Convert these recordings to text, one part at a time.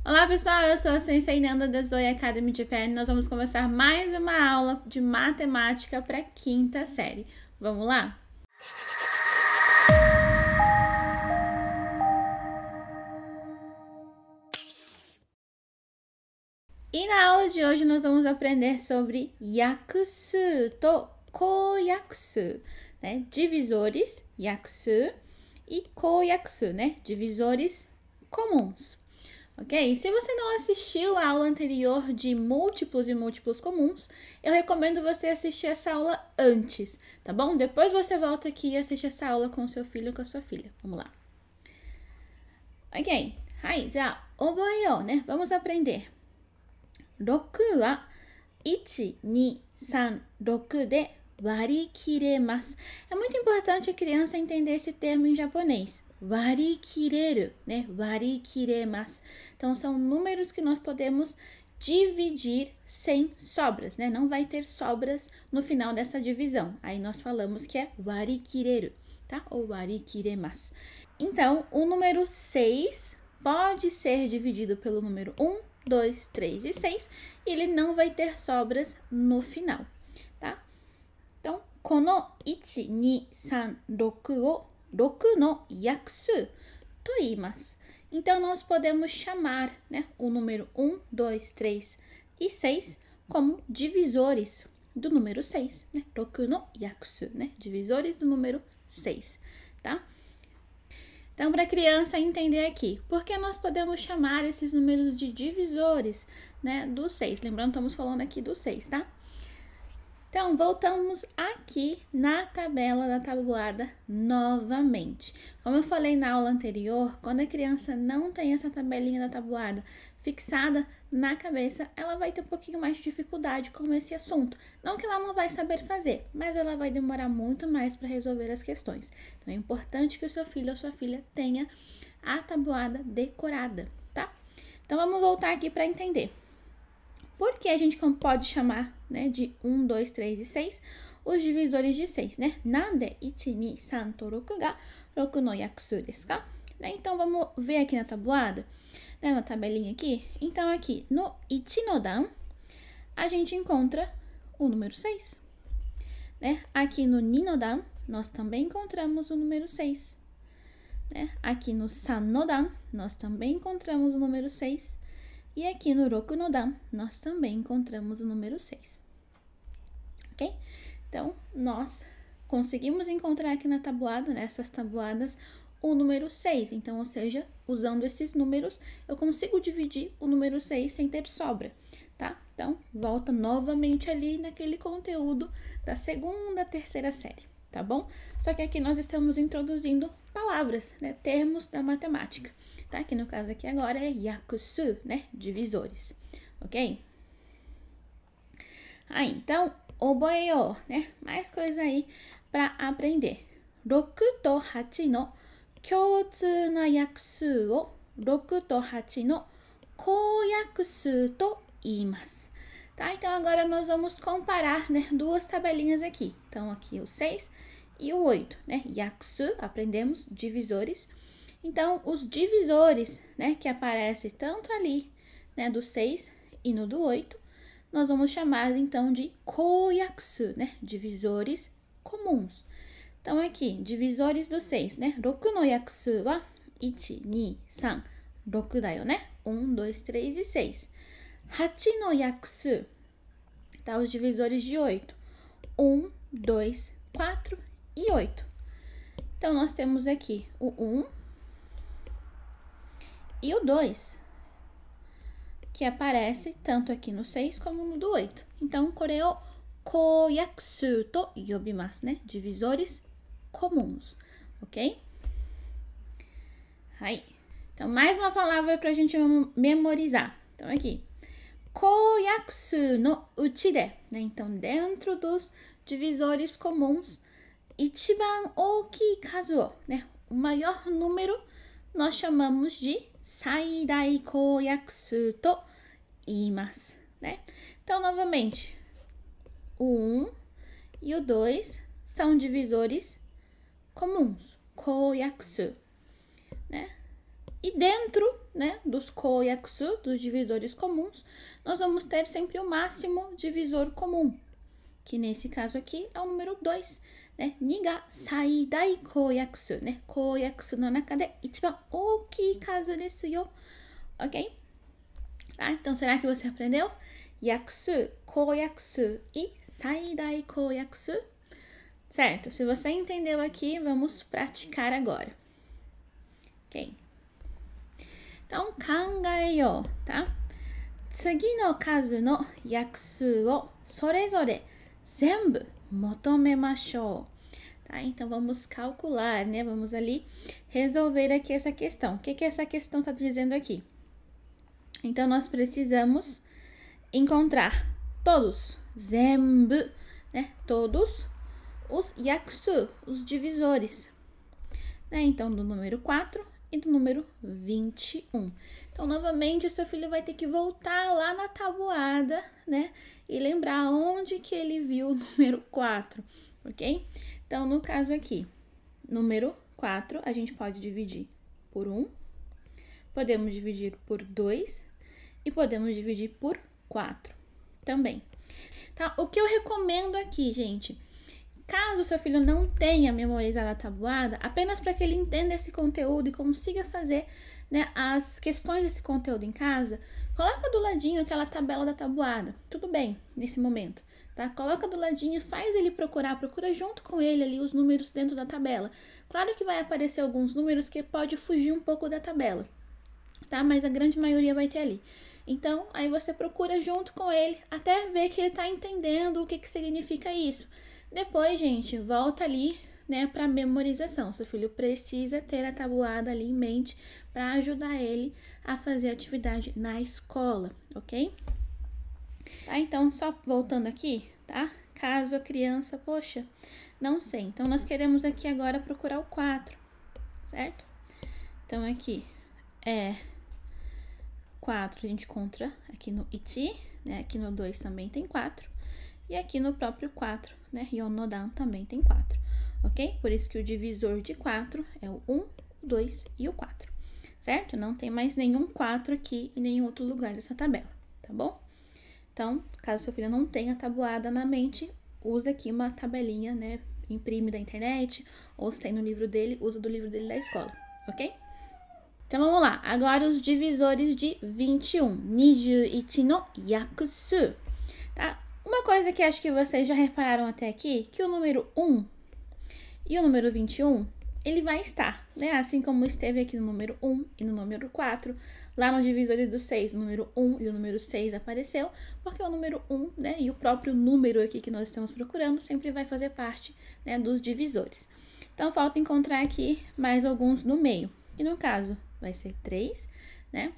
Olá pessoal, eu sou a Sensei Nanda da Zoe Academy Japan. Nós vamos começar mais uma aula de matemática para quinta série. Vamos lá? E na aula de hoje nós vamos aprender sobre yakusu to koyakusu, né? Divisores, yakusu, e koyakusu, né? Divisores comuns. Ok? Se você não assistiu a aula anterior de múltiplos e múltiplos comuns, eu recomendo você assistir essa aula antes, tá bom? Depois você volta aqui e assiste essa aula com o seu filho ou com a sua filha. Vamos lá. Ok. Hai, já, oboyo, né? Vamos aprender. 6は1、2、3、6で割り切れます。É muito importante a criança entender esse termo em japonês. Warikireru, né? Warikiremas. Então, são números que nós podemos dividir sem sobras, né? Não vai ter sobras no final dessa divisão. Aí nós falamos que é warikireru, tá? Ou warikiremas. Então, o número 6 pode ser dividido pelo número 1, 2, 3 e 6. E ele não vai ter sobras no final, tá? Então, この1、2、3、6を6の約数と言います。Então, nós podemos chamar, né, o número 1, 2, 3 e 6 como divisores do número 6, né? 6の約数, né? Divisores do número 6, tá? Então, para a criança entender aqui, por que nós podemos chamar esses números de divisores, né, do 6? Lembrando, estamos falando aqui do 6, tá? Então, voltamos aqui na tabela da tabuada novamente. Como eu falei na aula anterior, quando a criança não tem essa tabelinha da tabuada fixada na cabeça, ela vai ter um pouquinho mais de dificuldade com esse assunto. Não que ela não vai saber fazer, mas ela vai demorar muito mais para resolver as questões. Então, é importante que o seu filho ou sua filha tenha a tabuada decorada, tá? Então, vamos voltar aqui para entender. Por que a gente pode chamar, né, de 1, 2, 3 e 6 os divisores de 6, né? Nande 1, 2, 3 to 6 ga 6 no yakusu desu ka? Então, vamos ver aqui na tabuada, né, na tabelinha aqui. Então, aqui no 1 no dan, a gente encontra o número 6, né? Aqui no 2 no dan, nós também encontramos o número 6, né? Aqui no 3 no dan, nós também encontramos o número 6. E aqui no 6 no dan, nós também encontramos o número 6. Ok? Então, nós conseguimos encontrar aqui na tabuada, nessas tabuadas, o número 6. Então, ou seja, usando esses números, eu consigo dividir o número 6 sem ter sobra, tá? Então, volta novamente ali naquele conteúdo da segunda, terceira série, tá bom? Só que aqui nós estamos introduzindo palavras, né? Termos da matemática. Tá? Que no caso aqui agora é yakusu, né? Divisores, ok? Aí, então, oboeyo, né? Mais coisa aí para aprender. 6と8の共通な約数を6と8の公約数と言います。Tá? Então, agora nós vamos comparar, né, duas tabelinhas aqui. Então, aqui o 6 e o 8, né? Yakusu, aprendemos, divisores. Então, os divisores, né, que aparecem tanto ali, né, do 6 e no do 8, nós vamos chamar, então, de koyakusu, né, divisores comuns. Então, aqui, divisores do 6, né, 6の約数は1、2、3、6だよね。1, 2, 3 e 6. 8の約数, tá, os divisores de 8. 1, 2, 4 e 8. Então, nós temos aqui o 1, e o 2, que aparece tanto aqui no 6 como no do 8. Então, kore o koyakusu to yobimasu, né? Divisores comuns, ok? Aí. Então, mais uma palavra para a gente memorizar. Então, aqui. Koyakusu no uchi de, né? Então, dentro dos divisores comuns, ichiban ookii kazu o, né? O maior número nós chamamos de 最大公約数と言います、né? Então, novamente, o 1 e o 2 são divisores comuns, koyakusu, né? E dentro, né, dos koyaksu, dos divisores comuns, nós vamos ter sempre o máximo divisor comum, que nesse caso aqui é o número 2, né? Ni ga saidai koyaksu, né? Koyaksu no naka de ichiban ookii kazu desu yo. Ok? Tá? Então, será que você aprendeu? Yaksu, koyaksu e saidai koyaksu. Certo? Se você entendeu aqui, vamos praticar agora. Ok? Então, kangaeyou, tá? Tsugi no kazu no yakusu o sorezore zenbu motomemashou. Tá? Então, vamos calcular, né? Vamos ali resolver aqui essa questão. O que essa questão está dizendo aqui? Então, nós precisamos encontrar todos, zenbu, né? Todos os yakusu, os divisores. Né? Então, do número 4 e do número 21. Então, novamente, o seu filho vai ter que voltar lá na tabuada, né? E lembrar onde que ele viu o número 4, ok? Então, no caso aqui, número 4, a gente pode dividir por 1, podemos dividir por 2 e podemos dividir por 4 também. Tá? O que eu recomendo aqui, gente, caso seu filho não tenha memorizado a tabuada, apenas para que ele entenda esse conteúdo e consiga fazer, né, as questões desse conteúdo em casa, coloca do ladinho aquela tabela da tabuada. Tudo bem, nesse momento, tá? Coloca do ladinho, faz ele procura junto com ele ali os números dentro da tabela. Claro que vai aparecer alguns números que pode fugir um pouco da tabela, tá? Mas a grande maioria vai ter ali. Então, aí você procura junto com ele até ver que ele tá entendendo o que significa isso. Depois, gente, volta ali, né, para memorização. Seu filho precisa ter a tabuada ali em mente para ajudar ele a fazer a atividade na escola, ok? Tá, então, só voltando aqui, tá? Caso a criança, poxa, não sei. Então, nós queremos aqui agora procurar o 4, certo? Então, aqui é 4, a gente encontra aqui no ichi, né? Aqui no 2 também tem 4. E aqui no próprio 4, né? Yonodan também tem 4, ok? Por isso que o divisor de 4 é o 1, o 2 e o 4, certo? Não tem mais nenhum 4 aqui em nenhum outro lugar dessa tabela, tá bom? Então, caso seu filho não tenha tabuada na mente, usa aqui uma tabelinha, né? Imprime da internet, ou se tem no livro dele, usa do livro dele da escola, ok? Então, vamos lá. Agora, os divisores de 21. Nijuichi no yakusu, tá? Uma coisa que acho que vocês já repararam até aqui, que o número 1 e o número 21, ele vai estar, né? Assim como esteve aqui no número 1 e no número 4, lá no divisor do 6, o número 1 e o número 6 apareceu, porque o número 1, né, e o próprio número aqui que nós estamos procurando sempre vai fazer parte, né, dos divisores. Então, falta encontrar aqui mais alguns no meio. E no caso, vai ser 3, né?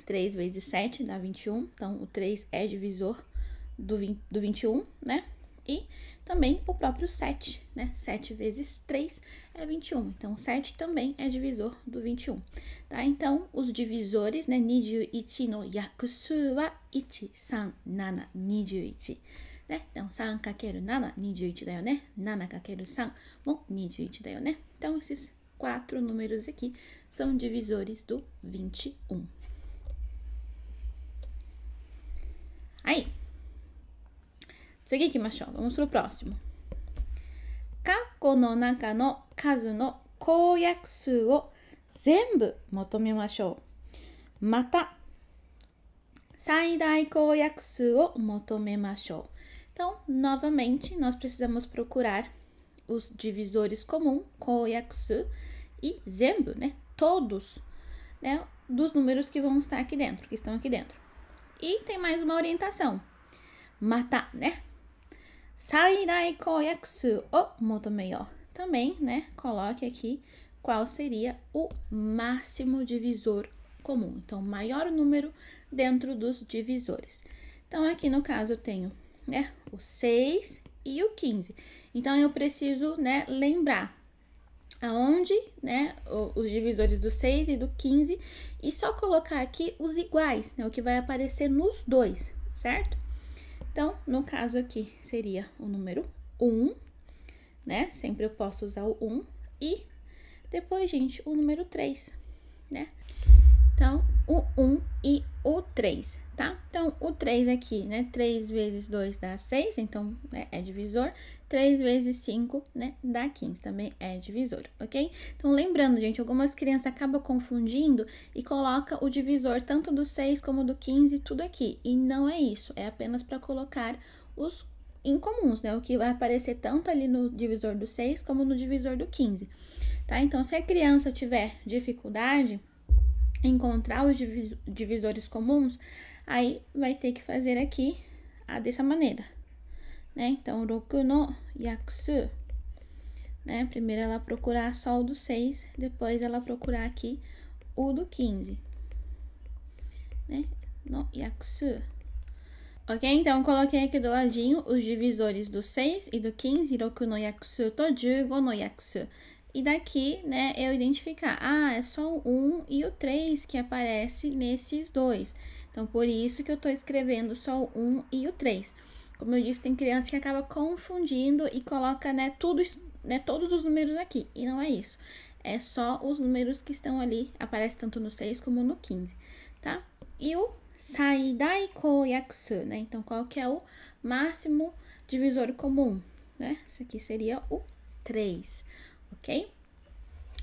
3 vezes 7 dá 21, então o 3 é divisor do 21, né? E também o próprio 7, né? 7 vezes 3 é 21. Então, 7 também é divisor do 21, tá? Então, os divisores, né? 21 no yakusu wa 1, 3, 7, 21, né? Então, 3×7, 21 だよね. 7×3 も21だよね. Então, esses 4 números aqui são divisores do 21. Aí. 次行きましょう。vamos pro próximo. 括弧の中の数の公約数を全部求めましょう。また、最大公約数を求めましょう。Então, novamente, nós precisamos procurar os divisores comum, koyakusu, e zenbu, né? Todos, né? Dos números que vão estar aqui dentro, que estão aqui dentro. E tem mais uma orientação. Mata, né? Saidai koyakusu o motomeyou. Também, né? Coloque aqui qual seria o máximo divisor comum. Então, maior número dentro dos divisores. Então, aqui no caso eu tenho, né? O 6 e o 15. Então, eu preciso, né? Lembrar aonde, né? Os divisores do 6 e do 15. E só colocar aqui os iguais, né? O que vai aparecer nos dois, certo? Então, no caso aqui, seria o número 1, né? Sempre eu posso usar o 1. E depois, gente, o número 3, né? Então, o 1 e o 3, tá? Então, o 3 aqui, né? 3 vezes 2 dá 6, então, né, é divisor. 3 vezes 5, né, dá 15, também é divisor, ok? Então, lembrando, gente, algumas crianças acabam confundindo e coloca o divisor tanto do 6 como do 15, tudo aqui. E não é isso, é apenas para colocar os incomuns, né? O que vai aparecer tanto ali no divisor do 6 como no divisor do 15, tá? Então, se a criança tiver dificuldade encontrar os divisores comuns, aí vai ter que fazer aqui dessa maneira, né? Então, roku no yakusu, né? Primeiro ela procurar só o do 6, depois ela procurar aqui o do 15, né? No yakusu. Ok? Então, coloquei aqui do ladinho os divisores do 6 e do 15, roku no yakusu to 15 no yakusu. E daqui, né, eu identificar, é só o 1 e o 3 que aparece nesses dois. Então, por isso que eu tô escrevendo só o 1 e o 3. Como eu disse, tem criança que acaba confundindo e coloca, né, tudo, né, todos os números aqui. E não é isso. É só os números que estão ali, aparece tanto no 6 como no 15, tá? E o Saidai Koyakusu, né? Então, qual que é o máximo divisor comum, né? Esse aqui seria o 3, ok?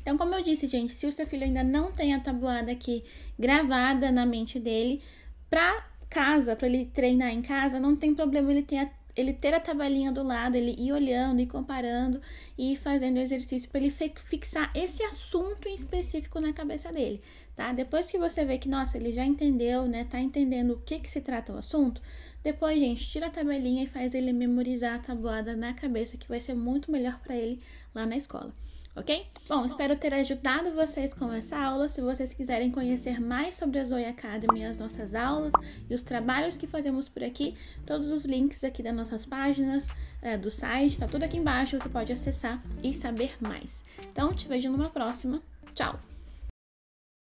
Então, como eu disse, gente, se o seu filho ainda não tem a tabuada aqui gravada na mente dele, pra casa, pra ele treinar em casa, não tem problema ele ter a tabelinha do lado, ele ir olhando e comparando e fazendo exercício para ele fixar esse assunto em específico na cabeça dele, tá? Depois que você vê que, nossa, ele já entendeu, né, tá entendendo o que se trata o assunto, depois, gente, tira a tabelinha e faz ele memorizar a tabuada na cabeça, que vai ser muito melhor para ele lá na escola. Ok? Bom, espero ter ajudado vocês com essa aula. Se vocês quiserem conhecer mais sobre a Zoe Academy, as nossas aulas e os trabalhos que fazemos por aqui, todos os links aqui das nossas páginas, do site, tá tudo aqui embaixo, você pode acessar e saber mais. Então, te vejo numa próxima. Tchau!